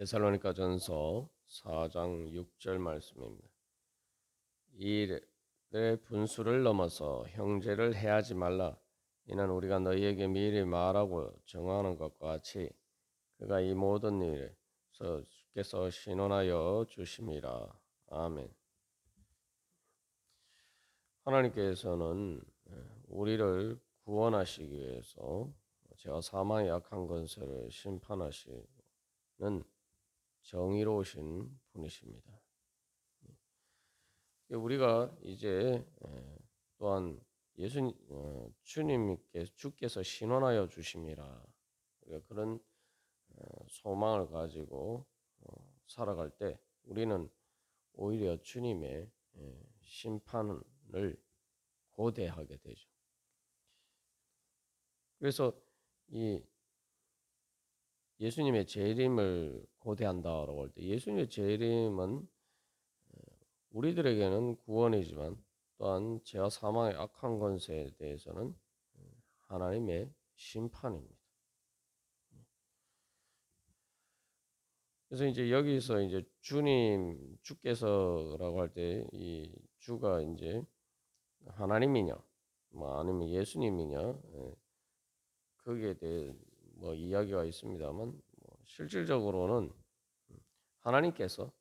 데살로니가전서 4장 6절 말씀입니다. 이 일의 분수를 넘어서 형제를 해하지 말라. 이는 우리가 너희에게 미리 말하고 정하는 것과 같이 그가 이 모든 일에서 주께서 신원하여 주심이라. 아멘. 하나님께서는 우리를 구원하시기 위해서 죄와 사망의 악한 권세를 심판하시는 정의로우신 분이십니다. 우리가 이제 또한 주께서 신원하여 주심이라, 우리가 그런 소망을 가지고 살아갈 때 우리는 오히려 주님의 심판을 고대하게 되죠. 그래서 이 예수님의 재림을 고대한다라고 할 때, 예수님의 재림은 우리들에게는 구원이지만 또한 죄와 사망의 악한 권세에 대해서는 하나님의 심판입니다. 그래서 이제 여기서 이제 주께서라고 할 때 이 주가 이제 하나님이냐, 뭐 아니면 예수님이냐, 거기에 대해 뭐 이야기가 있습니다만, 뭐 실질적으로는 하나님께서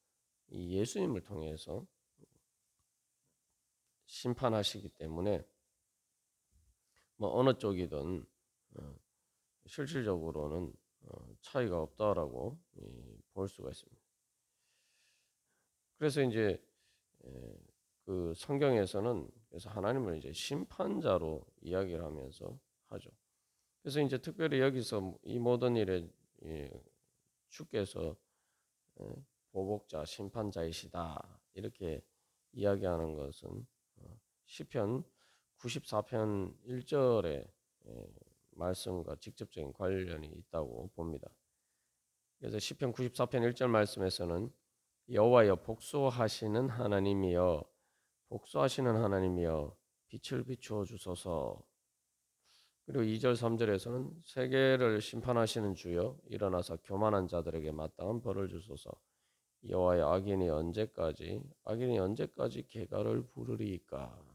이 예수님을 통해서 심판하시기 때문에 뭐 어느 쪽이든 실질적으로는 차이가 없다라고 볼 수가 있습니다. 그래서 이제 그 성경에서는 그래서 하나님을 이제 심판자로 이야기를 하면서 하죠. 그래서 이제 특별히 여기서 이 모든 일에 주께서 보복자, 심판자이시다 이렇게 이야기하는 것은 시편 94편 1절에 말씀과 직접적인 관련이 있다고 봅니다. 그래서 시편 94편 1절 말씀에서는 여호와여 복수하시는 하나님이여 복수하시는 하나님이여 빛을 비추어 주소서. 그리고 2절 3절에서는 세계를 심판하시는 주여 일어나서 교만한 자들에게 마땅한 벌을 주소서. 여호와의 악인이 언제까지 계가를 부르리이까.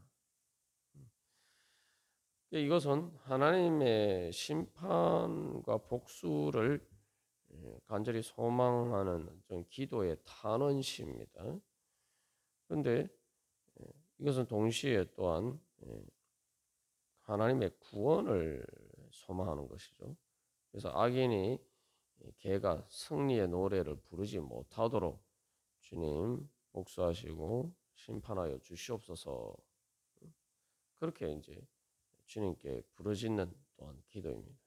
이것은 하나님의 심판과 복수를 간절히 소망하는 좀 기도의 탄원시입니다. 그런데 이것은 동시에 또한 하나님의 구원을 소망하는 것이죠. 그래서 악인이 걔가 승리의 노래를 부르지 못하도록 주님 복수하시고 심판하여 주시옵소서. 그렇게 이제 주님께 부르짖는 또한 기도입니다.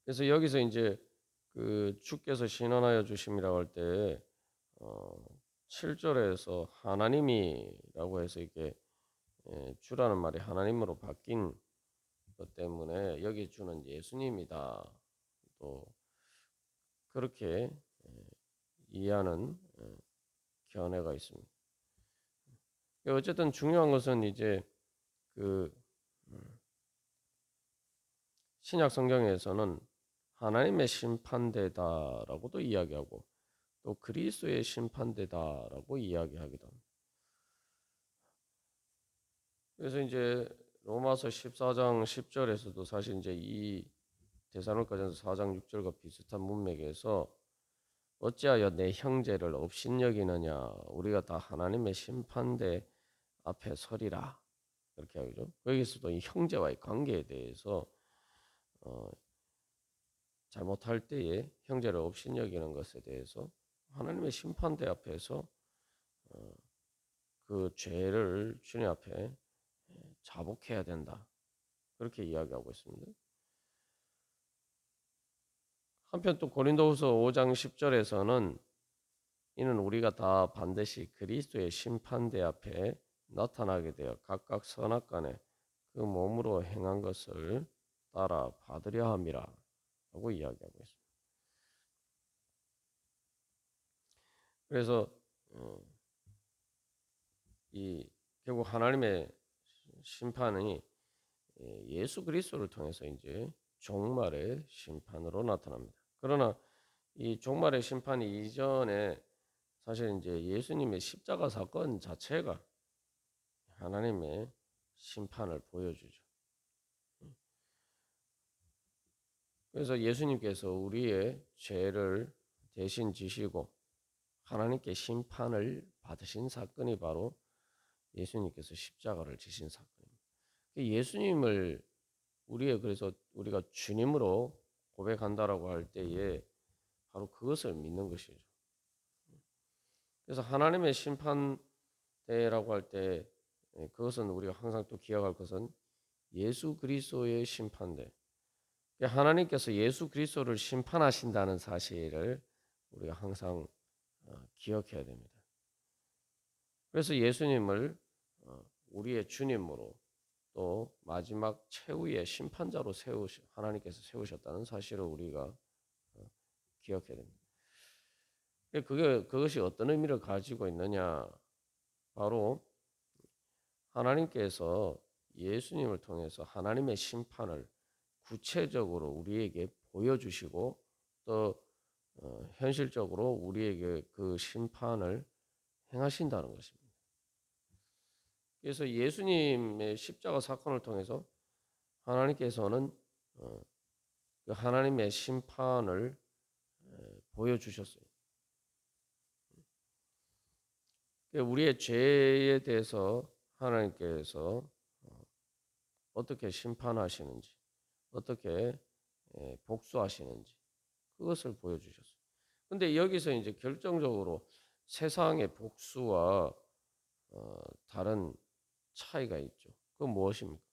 그래서 여기서 이제 그 주께서 신원하여 주심이라고 할 때 7절에서 하나님이라고 해서 이게 주라는 말이 하나님으로 바뀐 것 때문에 여기 주는 예수님이다. 또 그렇게 이해하는 견해가 있습니다. 어쨌든 중요한 것은 이제 그 신약 성경에서는 하나님의 심판대다라고도 이야기하고 또 그리스도의 심판대다라고 이야기하기도 합니다. 그래서 이제 로마서 14장 10절에서도 사실 이제 이 데살로니가전서 4장 6절과 비슷한 문맥에서 어찌하여 내 형제를 업신여기느냐 우리가 다 하나님의 심판대 앞에 서리라 그렇게 하죠. 거기서도 이 형제와의 관계에 대해서 잘못할 때에 형제를 업신여기는 것에 대해서 하나님의 심판대 앞에서 그 죄를 주님 앞에 자복해야 된다. 그렇게 이야기하고 있습니다. 한편 또 고린도후서 5장 10절에서는 이는 우리가 다 반드시 그리스도의 심판대 앞에 나타나게 되어 각각 선악간에 그 몸으로 행한 것을 따라 받으려 함이라 라고 이야기하고 있습니다. 그래서 이 결국 하나님의 심판이 예수 그리스도를 통해서 이제 종말의 심판으로 나타납니다. 그러나 이 종말의 심판 이전에 사실 이제 예수님의 십자가 사건 자체가 하나님의 심판을 보여주죠. 그래서 예수님께서 우리의 죄를 대신 지시고 하나님께 심판을 받으신 사건이 바로 예수님께서 십자가를 지신 사건입니다. 예수님을 그래서 우리가 주님으로 고백한다라고 할 때에 바로 그것을 믿는 것이죠. 그래서 하나님의 심판대라고 할 때 그것은 우리가 항상 또 기억할 것은 예수 그리스도의 심판대. 하나님께서 예수 그리스도를 심판하신다는 사실을 우리가 항상 기억해야 됩니다. 그래서 예수님을 우리의 주님으로 또 마지막 최후의 심판자로 하나님께서 세우셨다는 사실을 우리가 기억해야 됩니다. 그것이 어떤 의미를 가지고 있느냐? 바로 하나님께서 예수님을 통해서 하나님의 심판을 구체적으로 우리에게 보여주시고 또 현실적으로 우리에게 그 심판을 행하신다는 것입니다. 그래서 예수님의 십자가 사건을 통해서 하나님께서는 그 하나님의 심판을 보여주셨어요. 우리의 죄에 대해서 하나님께서 어떻게 심판하시는지, 어떻게 복수하시는지 그것을 보여주셨어요. 근데 여기서 이제 결정적으로 세상의 복수와 다른 차이가 있죠. 그건 무엇입니까?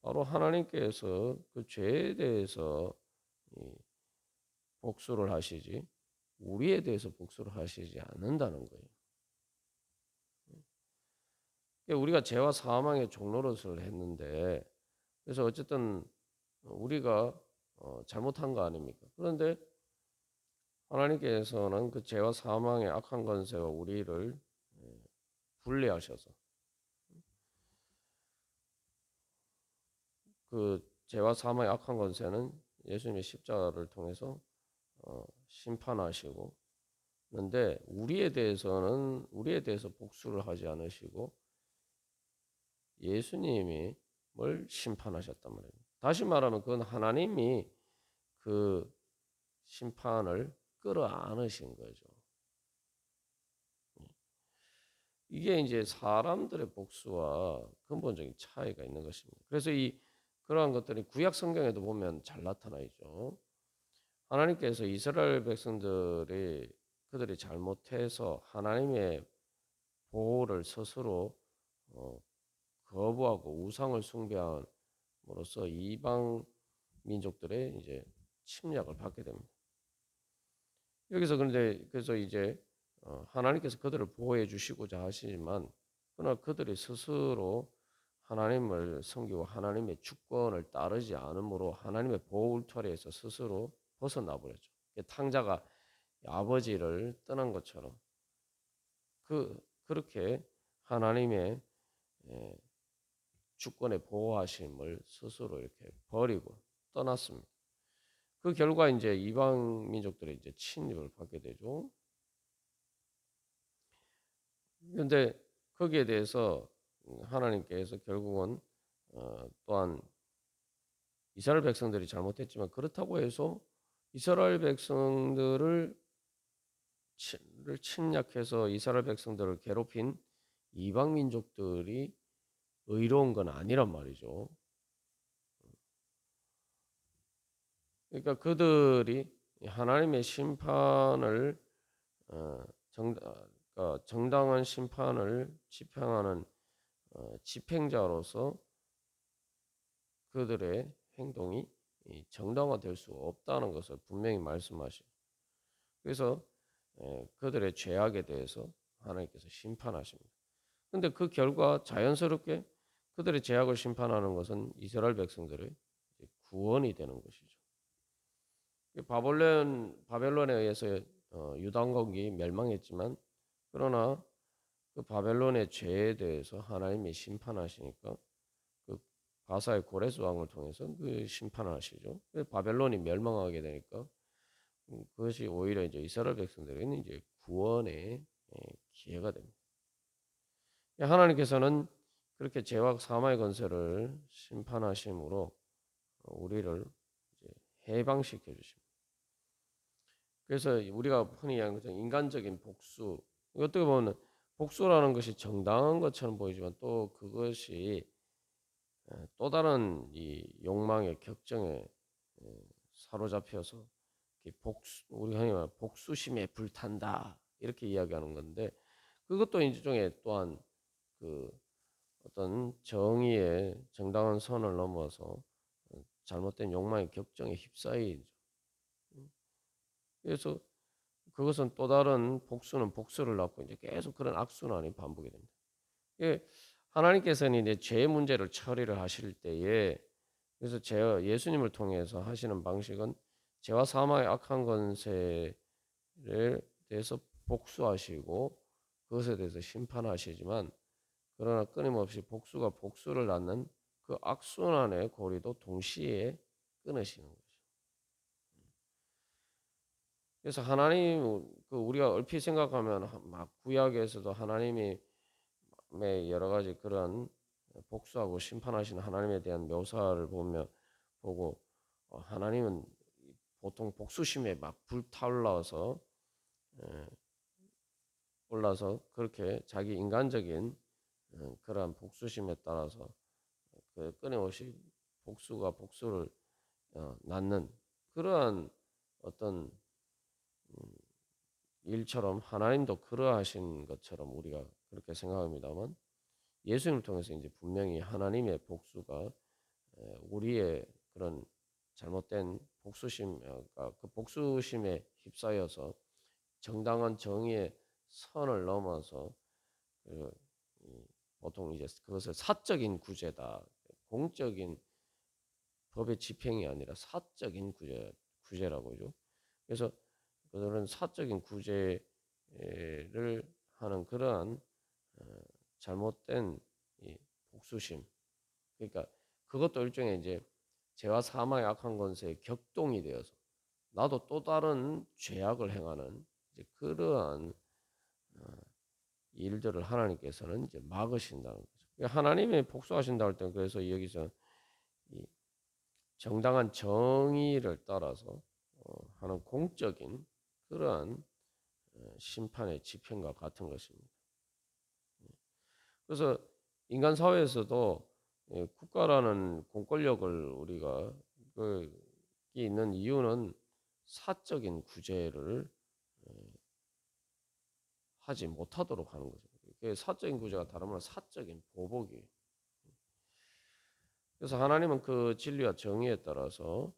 바로 하나님께서 그 죄에 대해서 복수를 하시지 우리에 대해서 복수를 하시지 않는다는 거예요. 우리가 죄와 사망의 종노릇을 했는데 그래서 어쨌든 우리가 잘못한 거 아닙니까? 그런데 하나님께서는 그 죄와 사망의 악한 권세와 우리를 분리하셔서 그 죄와 사망의 악한 권세는 예수님의 십자가를 통해서 심판하시고 그런데 우리에 대해서 복수를 하지 않으시고 예수님이 뭘 심판하셨단 말입니다. 다시 말하면 그건 하나님이 그 심판을 끌어안으신 거죠. 이게 이제 사람들의 복수와 근본적인 차이가 있는 것입니다. 그래서 그러한 것들이 구약 성경에도 보면 잘 나타나 있죠. 하나님께서 이스라엘 백성들이 그들이 잘못해서 하나님의 보호를 스스로 거부하고 우상을 숭배함으로써 이방 민족들의 이제 침략을 받게 됩니다. 여기서 그래서 이제 하나님께서 그들을 보호해 주시고자 하시지만 그러나 그들이 스스로 하나님을 섬기고 하나님의 주권을 따르지 않으므로 하나님의 보호 울타리에서 스스로 벗어나 버렸죠. 탕자가 아버지를 떠난 것처럼 그렇게 하나님의 주권의 보호하심을 스스로 이렇게 버리고 떠났습니다. 그 결과 이제 이방 민족들이 이제 침입을 받게 되죠. 그런데 거기에 대해서 하나님께서 결국은 또한 이스라엘 백성들이 잘못했지만 그렇다고 해서 이스라엘 백성들을 침략해서 이스라엘 백성들을 괴롭힌 이방 민족들이 의로운 건 아니란 말이죠. 그러니까 그들이 하나님의 심판을 정당한 심판을 집행하는 집행자로서 그들의 행동이 정당화될 수 없다는 것을 분명히 말씀하시죠. 그래서 그들의 죄악에 대해서 하나님께서 심판하십니다. 그런데 그 결과 자연스럽게 그들의 죄악을 심판하는 것은 이스라엘 백성들의 구원이 되는 것이죠. 바벨론에 의해서 유다 왕국이 멸망했지만 그러나 그 바벨론의 죄에 대해서 하나님이 심판하시니까 그 가사의 고레스 왕을 통해서 그 심판을 하시죠. 바벨론이 멸망하게 되니까 그것이 오히려 이제 이스라엘 백성들에게는 이제 구원의 기회가 됩니다. 하나님께서는 그렇게 죄와 사망의 권세를 심판하심으로 우리를 이제 해방시켜 주십니다. 그래서 우리가 흔히 얘기하는 것처럼 인간적인 복수, 어떻게 보면 복수라는 것이 정당한 것처럼 보이지만 또 그것이 또 다른 이 욕망의 격정에 사로잡혀서 우리 흔히 말하는 복수심에 불탄다 이렇게 이야기하는 건데 그것도 일종의 또한 그 어떤 정의의 정당한 선을 넘어서 잘못된 욕망의 격정에 휩싸이죠. 그래서 그것은 또 다른 복수는 복수를 낳고 이제 계속 그런 악순환이 반복이 됩니다. 하나님께서는 이제 죄 문제를 처리를 하실 때에 그래서 예수님을 통해서 하시는 방식은 죄와 사망의 악한 권세를 대해서 복수하시고 그것에 대해서 심판하시지만 그러나 끊임없이 복수가 복수를 낳는 그 악순환의 고리도 동시에 끊으시는 거죠. 그래서 하나님 우리가 얼핏 생각하면 막 구약에서도 하나님이 여러 가지 그런 복수하고 심판하시는 하나님에 대한 묘사를 보고 하나님은 보통 복수심에 막 불타올라서 올라서 그렇게 자기 인간적인 그러한 복수심에 따라서 끊임없이 복수가 복수를 낳는 그러한 어떤 일처럼 하나님도 그러하신 것처럼 우리가 그렇게 생각합니다만 예수님을 통해서 이제 분명히 하나님의 복수가 우리의 그런 잘못된 복수심, 그 복수심에 휩싸여서 정당한 정의의 선을 넘어서 보통 이제 그것을 사적인 구제다, 공적인 법의 집행이 아니라 사적인 구제라고 하죠. 그래서 그들은 사적인 구제를 하는 그러한 잘못된 복수심. 그러니까 그것도 일종의 이제 죄와 사망의 악한 권세에 격동이 되어서 나도 또 다른 죄악을 행하는 이제 그러한 일들을 하나님께서는 이제 막으신다는 거죠. 하나님이 복수하신다 할 때는 그래서 여기서 이 정당한 정의를 따라서 하는 공적인 그러한 심판의 집행과 같은 것입니다. 그래서 인간 사회에서도 국가라는 공권력을 우리가 있는 이유는 사적인 구제를 하지 못하도록 하는 거죠. 사적인 구제가 다른 말 사적인 보복이에요. 그래서 하나님은 그 진리와 정의에 따라서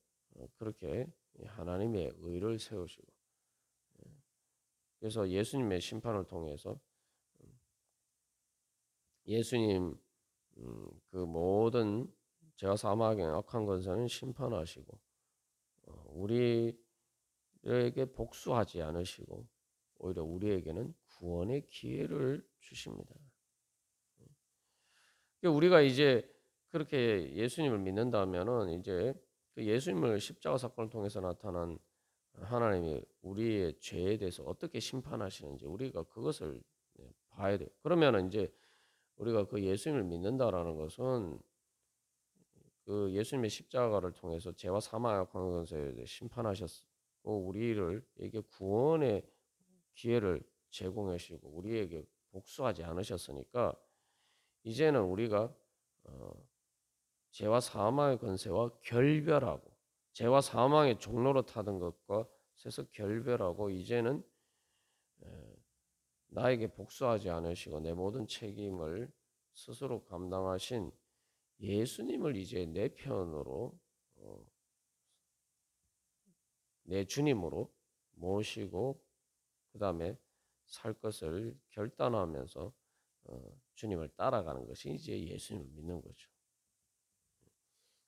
그렇게 하나님의 의를 세우시고 그래서 예수님의 심판을 통해서 예수님 그 모든 죄와 사망의 악한 권세는 심판하시고 우리에게 복수하지 않으시고 오히려 우리에게는 구원의 기회를 주십니다. 우리가 이제 그렇게 예수님을 믿는다면은 이제 그 예수님을 십자가 사건을 통해서 나타난 하나님이 우리의 죄에 대해서 어떻게 심판하시는지 우리가 그것을 봐야 돼요. 그러면은 이제 우리가 그 예수님을 믿는다라는 것은 그 예수님의 십자가를 통해서 죄와 사망의 악한 것에 심판하셨고 우리에게 구원의 기회를 제공하시고 우리에게 복수하지 않으셨으니까 이제는 우리가 죄와 사망의 권세와 결별하고 죄와 사망의 종로로 타던 것과 세서 결별하고 이제는 나에게 복수하지 않으시고 내 모든 책임을 스스로 감당하신 예수님을 이제 내 편으로 내 주님으로 모시고 그 다음에 살 것을 결단하면서 주님을 따라가는 것이 이제 예수님을 믿는 거죠.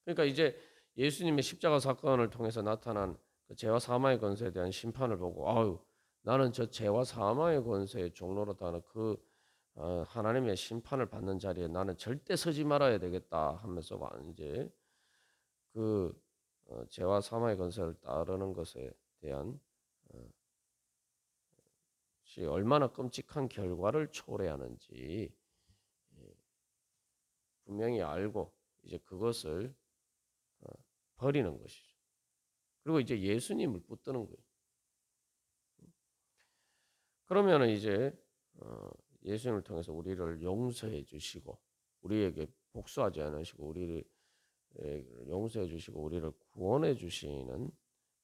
그러니까 이제 예수님의 십자가 사건을 통해서 나타난 그 죄와 사망의 권세에 대한 심판을 보고 아유 나는 저 죄와 사망의 권세의 종로로 타는 그 하나님의 심판을 받는 자리에 나는 절대 서지 말아야 되겠다 하면서 이제 그 죄와 사망의 권세를 따르는 것에 대한 얼마나 끔찍한 결과를 초래하는지 분명히 알고 이제 그것을 버리는 것이죠. 그리고 이제 예수님을 붙드는 거예요. 그러면은 이제 예수님을 통해서 우리를 용서해 주시고 우리에게 복수하지 않으시고 우리를 용서해 주시고 우리를 구원해 주시는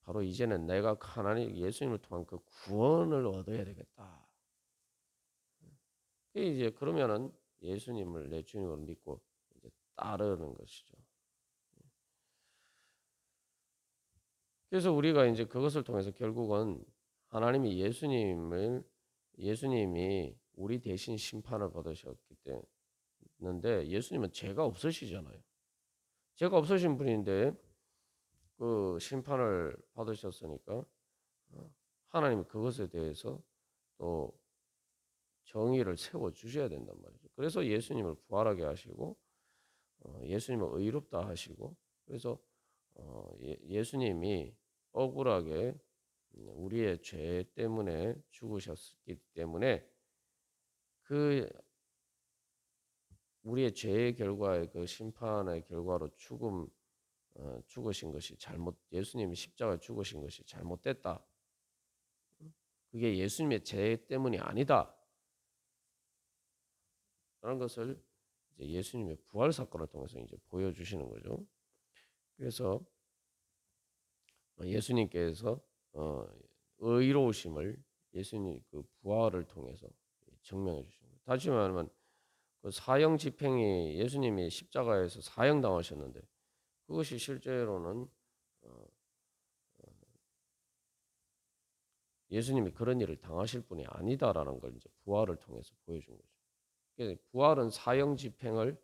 바로 이제는 내가 하나님 예수님을 통한 그 구원을 얻어야 되겠다. 이제 그러면은 예수님을 내 주님으로 믿고 이제 따르는 것이죠. 그래서 우리가 이제 그것을 통해서 결국은 하나님이 예수님이 우리 대신 심판을 받으셨기 때문에 예수님은 죄가 없으시잖아요. 죄가 없으신 분인데 그 심판을 받으셨으니까 하나님이 그것에 대해서 또 정의를 세워 주셔야 된단 말이죠. 그래서 예수님을 부활하게 하시고 예수님을 의롭다 하시고 그래서 예수님이 억울하게 우리의 죄 때문에 죽으셨기 때문에 그 우리의 죄의 결과의 그 심판의 결과로 죽으신 것이 예수님이 십자가에 죽으신 것이 잘못됐다. 그게 예수님의 죄 때문이 아니다. 라는 것을 이제 예수님의 부활 사건을 통해서 이제 보여주시는 거죠. 그래서 예수님께서 의로우심을 예수님 그 부활을 통해서 증명해 주신 거예요. 다시 말하면 그 사형 집행이 예수님이 십자가에서 사형 당하셨는데 그것이 실제로는 예수님이 그런 일을 당하실 분이 아니다라는 걸 이제 부활을 통해서 보여준 거죠. 부활은 사형 집행을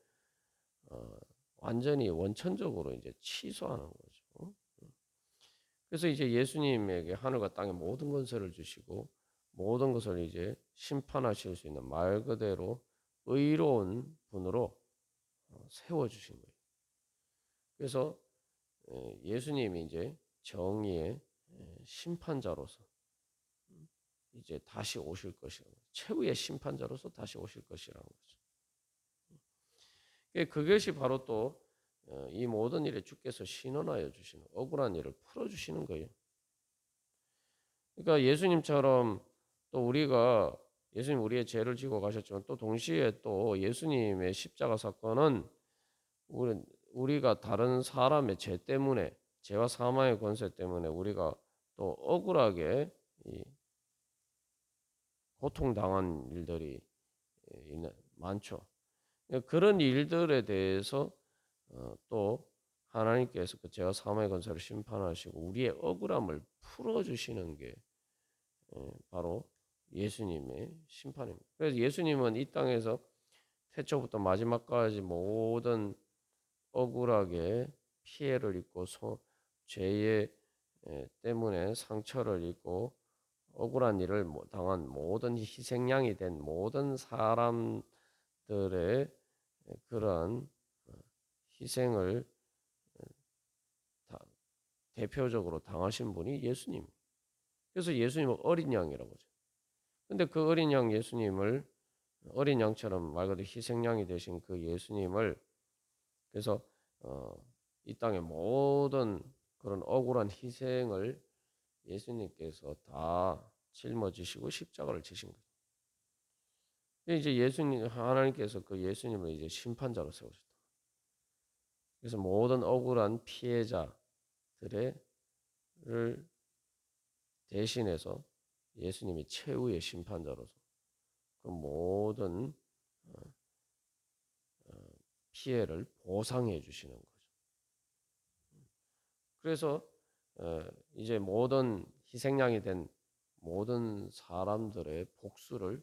완전히 원천적으로 이제 취소하는 거죠. 그래서 이제 예수님에게 하늘과 땅의 모든 권세를 주시고 모든 것을 이제 심판하실 수 있는 말 그대로 의로운 분으로 세워 주신 거예요. 그래서 예수님이 이제 정의의 심판자로서 이제 다시 오실 것이라는 거죠. 최후의 심판자로서 다시 오실 것이라는 거죠. 그것이 바로 또 이 모든 일에 주께서 신원하여 주시는 억울한 일을 풀어 주시는 거예요. 그러니까 예수님처럼 또 예수님 우리의 죄를 지고 가셨지만 또 동시에 또 예수님의 십자가 사건은 우리가 다른 사람의 죄 때문에 죄와 사망의 권세 때문에 우리가 또 억울하게 고통당한 일들이 많죠. 그런 일들에 대해서 또 하나님께서 그 죄와 사망의 권세를 심판하시고 우리의 억울함을 풀어주시는 게 바로 예수님의 심판입니다. 그래서 예수님은 이 땅에서 태초부터 마지막까지 모든 억울하게 피해를 입고 죄의 때문에 상처를 입고 억울한 일을 당한 모든 희생양이 된 모든 사람들의 그런 희생을 대표적으로 당하신 분이 예수님. 그래서 예수님은 어린 양이라고 하죠. 근데 그 어린 양 예수님을 어린 양처럼 말 그대로 희생양이 되신 그 예수님을 그래서 이 땅의 모든 그런 억울한 희생을 예수님께서 다 짊어지시고 십자가를 지신 거예요. 이제 하나님께서 그 예수님을 이제 심판자로 세우셨다. 그래서 모든 억울한 피해자들을 대신해서 예수님이 최후의 심판자로서 그 모든 피해를 보상해 주시는 거죠. 그래서 이제 모든 희생양이 된 모든 사람들의 복수를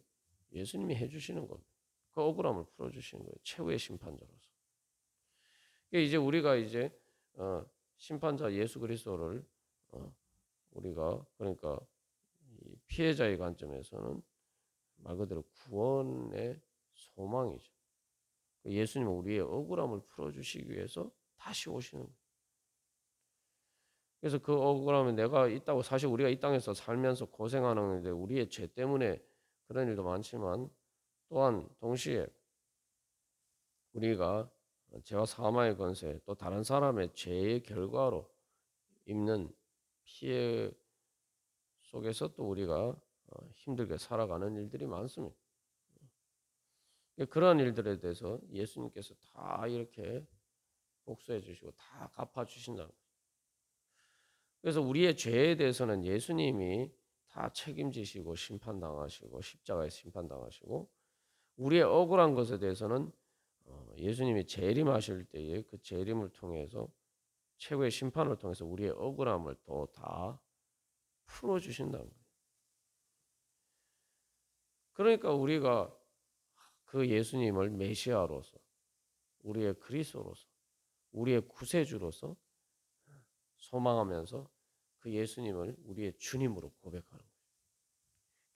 예수님이 해주시는 겁니다. 그 억울함을 풀어주시는 거예요. 최후의 심판자로서. 이제 우리가 이제 심판자 예수 그리스도를 우리가 그러니까 피해자의 관점에서는 말 그대로 구원의 소망이죠. 예수님은 우리의 억울함을 풀어주시기 위해서 다시 오시는 거예요. 그래서 그 억울함을 내가 있다고, 사실 우리가 이 땅에서 살면서 고생하는데 우리의 죄 때문에 그런 일도 많지만, 또한 동시에 우리가 죄와 사망의 권세, 또 다른 사람의 죄의 결과로 입는 피해 속에서 또 우리가 힘들게 살아가는 일들이 많습니다. 그러한 일들에 대해서 예수님께서 다 이렇게 복수해 주시고 다 갚아 주신다는 거예요. 그래서 우리의 죄에 대해서는 예수님이 다 책임지시고 심판당하시고 십자가에 심판당하시고, 우리의 억울한 것에 대해서는 예수님이 재림하실 때에 그 재림을 통해서 최후의 심판을 통해서 우리의 억울함을 또 다 풀어주신다는 거예요. 그러니까 우리가 그 예수님을 메시아로서, 우리의 그리스도로서, 우리의 구세주로서 소망하면서 그 예수님을 우리의 주님으로 고백하는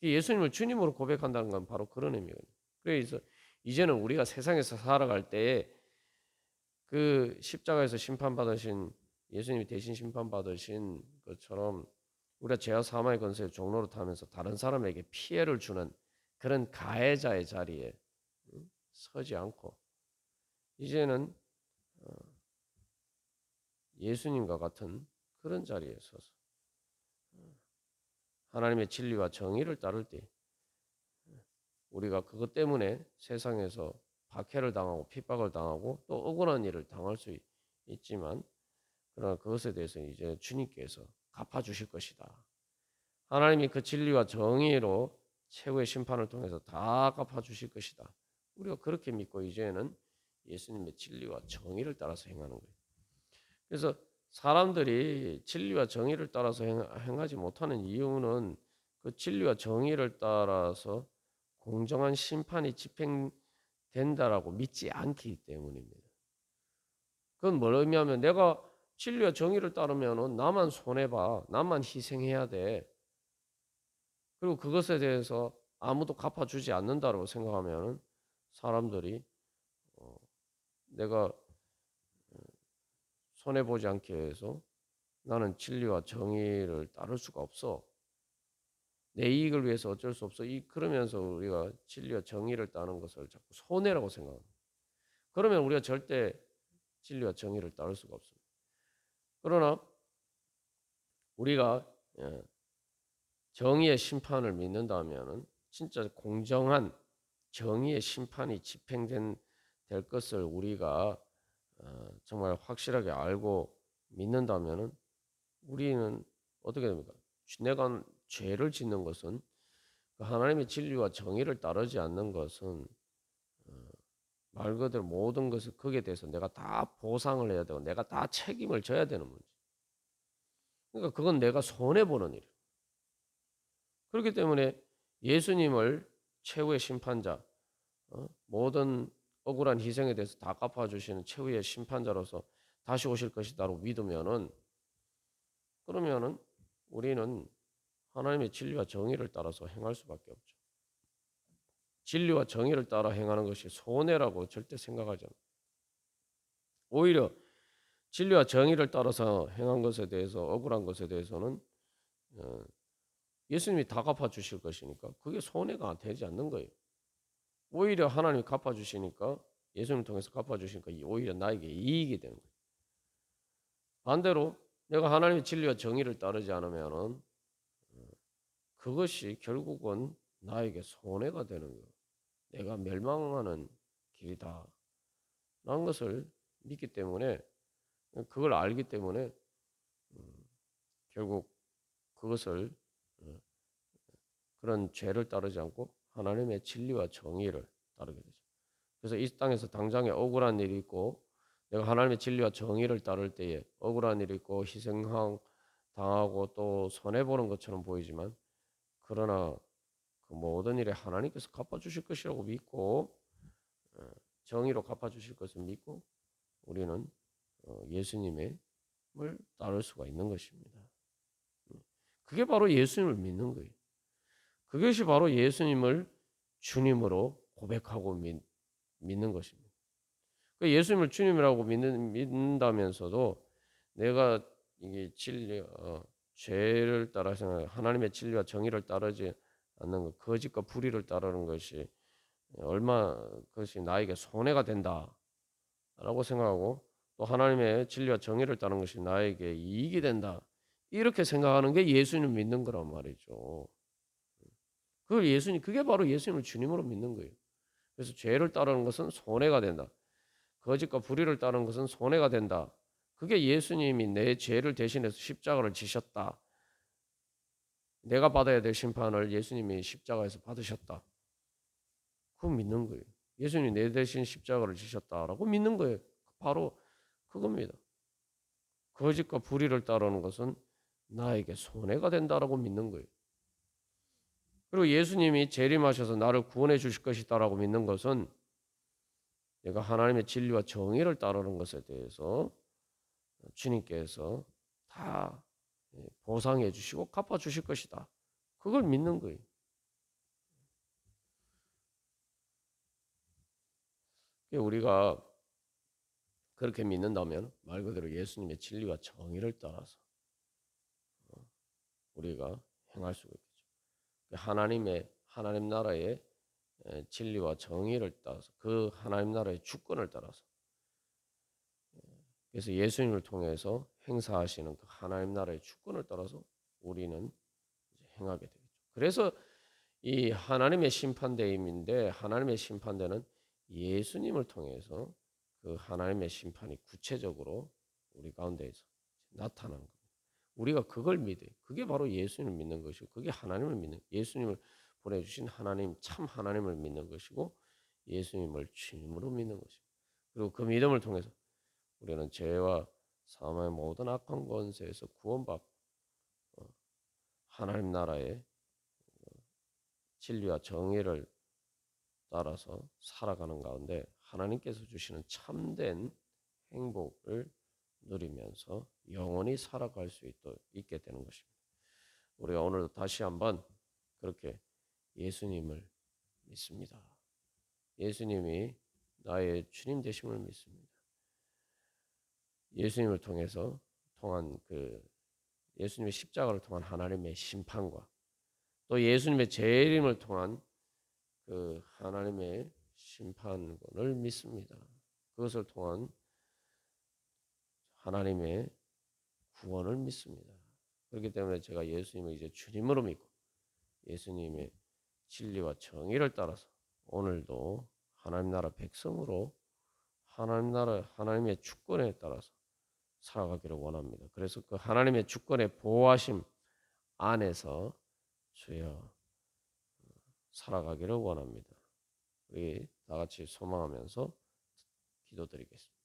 거예요. 예수님을 주님으로 고백한다는 건 바로 그런 의미거든요. 그래서 이제는 우리가 세상에서 살아갈 때에 그 십자가에서 심판받으신 예수님이 대신 심판받으신 것처럼 우리가 죄와 사망의 권세의 종로로 타면서 다른 사람에게 피해를 주는 그런 가해자의 자리에 서지 않고, 이제는 예수님과 같은 그런 자리에 서서 하나님의 진리와 정의를 따를 때 우리가 그것 때문에 세상에서 박해를 당하고 핍박을 당하고 또 억울한 일을 당할 수 있지만, 그러나 그것에 대해서 이제 주님께서 갚아주실 것이다. 하나님이 그 진리와 정의로 최후의 심판을 통해서 다 갚아주실 것이다. 우리가 그렇게 믿고 이제는 예수님의 진리와 정의를 따라서 행하는 거예요. 그래서 사람들이 진리와 정의를 따라서 행하지 못하는 이유는 그 진리와 정의를 따라서 공정한 심판이 집행된다라고 믿지 않기 때문입니다. 그건 뭘 의미하면, 내가 진리와 정의를 따르면 나만 손해봐, 나만 희생해야 돼. 그리고 그것에 대해서 아무도 갚아주지 않는다고 생각하면 사람들이 내가 손해보지 않게 해서 나는 진리와 정의를 따를 수가 없어, 내 이익을 위해서 어쩔 수 없어, 그러면서 우리가 진리와 정의를 따르는 것을 자꾸 손해라고 생각합니다. 그러면 우리가 절대 진리와 정의를 따를 수가 없습니다. 그러나 우리가 정의의 심판을 믿는다면, 진짜 공정한 정의의 심판이 될 것을 우리가 정말 확실하게 알고 믿는다면, 우리는 어떻게 됩니까? 내가 죄를 짓는 것은, 하나님의 진리와 정의를 따르지 않는 것은 말 그대로 모든 것을 거기에 대해서 내가 다 보상을 해야 되고 내가 다 책임을 져야 되는 문제. 그러니까 그건 내가 손해보는 일이에요. 그렇기 때문에 예수님을 최후의 심판자, 모든 억울한 희생에 대해서 다 갚아주시는 최후의 심판자로서 다시 오실 것이다라고 믿으면은, 그러면은 우리는 하나님의 진리와 정의를 따라서 행할 수밖에 없죠. 진리와 정의를 따라 행하는 것이 손해라고 절대 생각하지 않아요. 오히려 진리와 정의를 따라서 행한 것에 대해서, 억울한 것에 대해서는 예수님이 다 갚아주실 것이니까 그게 손해가 되지 않는 거예요. 오히려 하나님이 갚아주시니까, 예수님을 통해서 갚아주시니까 오히려 나에게 이익이 되는 거예요. 반대로 내가 하나님의 진리와 정의를 따르지 않으면 그것이 결국은 나에게 손해가 되는 거예요. 내가 멸망하는 길이다 라는 것을 믿기 때문에, 그걸 알기 때문에 결국 그것을 그런 죄를 따르지 않고 하나님의 진리와 정의를 따르게 되죠. 그래서 이 땅에서 당장에 억울한 일이 있고, 내가 하나님의 진리와 정의를 따를 때에 억울한 일이 있고 당하고 또 손해보는 것처럼 보이지만, 그러나 그 모든 일에 하나님께서 갚아주실 것이라고 믿고, 정의로 갚아주실 것을 믿고 우리는 예수님을 따를 수가 있는 것입니다. 그게 바로 예수님을 믿는 거예요. 그것이 바로 예수님을 주님으로 고백하고 믿는 것입니다. 그 예수님을 주님이라고 믿는다면서도 내가 이게 죄를 따라서 하나님의 진리와 정의를 따르지 않는 것, 거짓과 불의를 따르는 것이 그것이 나에게 손해가 된다라고 생각하고 또 하나님의 진리와 정의를 따르는 것이 나에게 이익이 된다. 이렇게 생각하는 게 예수님을 믿는 거란 말이죠. 그게 바로 예수님을 주님으로 믿는 거예요. 그래서 죄를 따르는 것은 손해가 된다. 거짓과 불의를 따르는 것은 손해가 된다. 그게 예수님이 내 죄를 대신해서 십자가를 지셨다. 내가 받아야 될 심판을 예수님이 십자가에서 받으셨다. 그거 믿는 거예요. 예수님이 내 대신 십자가를 지셨다라고 믿는 거예요. 바로 그겁니다. 거짓과 불의를 따르는 것은 나에게 손해가 된다라고 믿는 거예요. 그리고 예수님이 재림하셔서 나를 구원해 주실 것이다라고 믿는 것은 내가 하나님의 진리와 정의를 따르는 것에 대해서 주님께서 다 보상해 주시고 갚아 주실 것이다. 그걸 믿는 거예요. 우리가 그렇게 믿는다면 말 그대로 예수님의 진리와 정의를 따라서 우리가 행할 수가 있겠죠. 하나님 나라의 진리와 정의를 따라서 그 하나님 나라의 주권을 따라서 그래서 예수님을 통해서 행사하시는 그 하나님 나라의 주권을 따라서 우리는 이제 행하게 되겠죠. 그래서 이 하나님의 심판대임인데 하나님의 심판대는 예수님을 통해서 그 하나님의 심판이 구체적으로 우리 가운데에서 나타나는 겁니다. 우리가 그걸 믿어요. 그게 바로 예수님을 믿는 것이고 그게 하나님을 믿는 예수님을 보내주신 하나님 참 하나님을 믿는 것이고 예수님을 주님으로 믿는 것입니다. 그리고 그 믿음을 통해서 우리는 죄와 사망의 모든 악한 권세에서 구원받고 하나님 나라의 진리와 정의를 따라서 살아가는 가운데 하나님께서 주시는 참된 행복을 누리면서 영원히 살아갈 수 있게 되는 것입니다. 우리가 오늘도 다시 한번 그렇게 예수님을 믿습니다. 예수님이 나의 주님 되심을 믿습니다. 예수님을 통한 예수님의 십자가를 통한 하나님의 심판과 또 예수님의 재림을 통한 그 하나님의 심판권을 믿습니다. 그것을 통한 하나님의 구원을 믿습니다. 그렇기 때문에 제가 예수님을 이제 주님으로 믿고 예수님의 진리와 정의를 따라서 오늘도 하나님 나라 백성으로 하나님의 주권에 따라서 살아가기를 원합니다. 그래서 그 하나님의 주권의 보호하심 안에서 주여 살아가기를 원합니다. 우리 다 같이 소망하면서 기도드리겠습니다.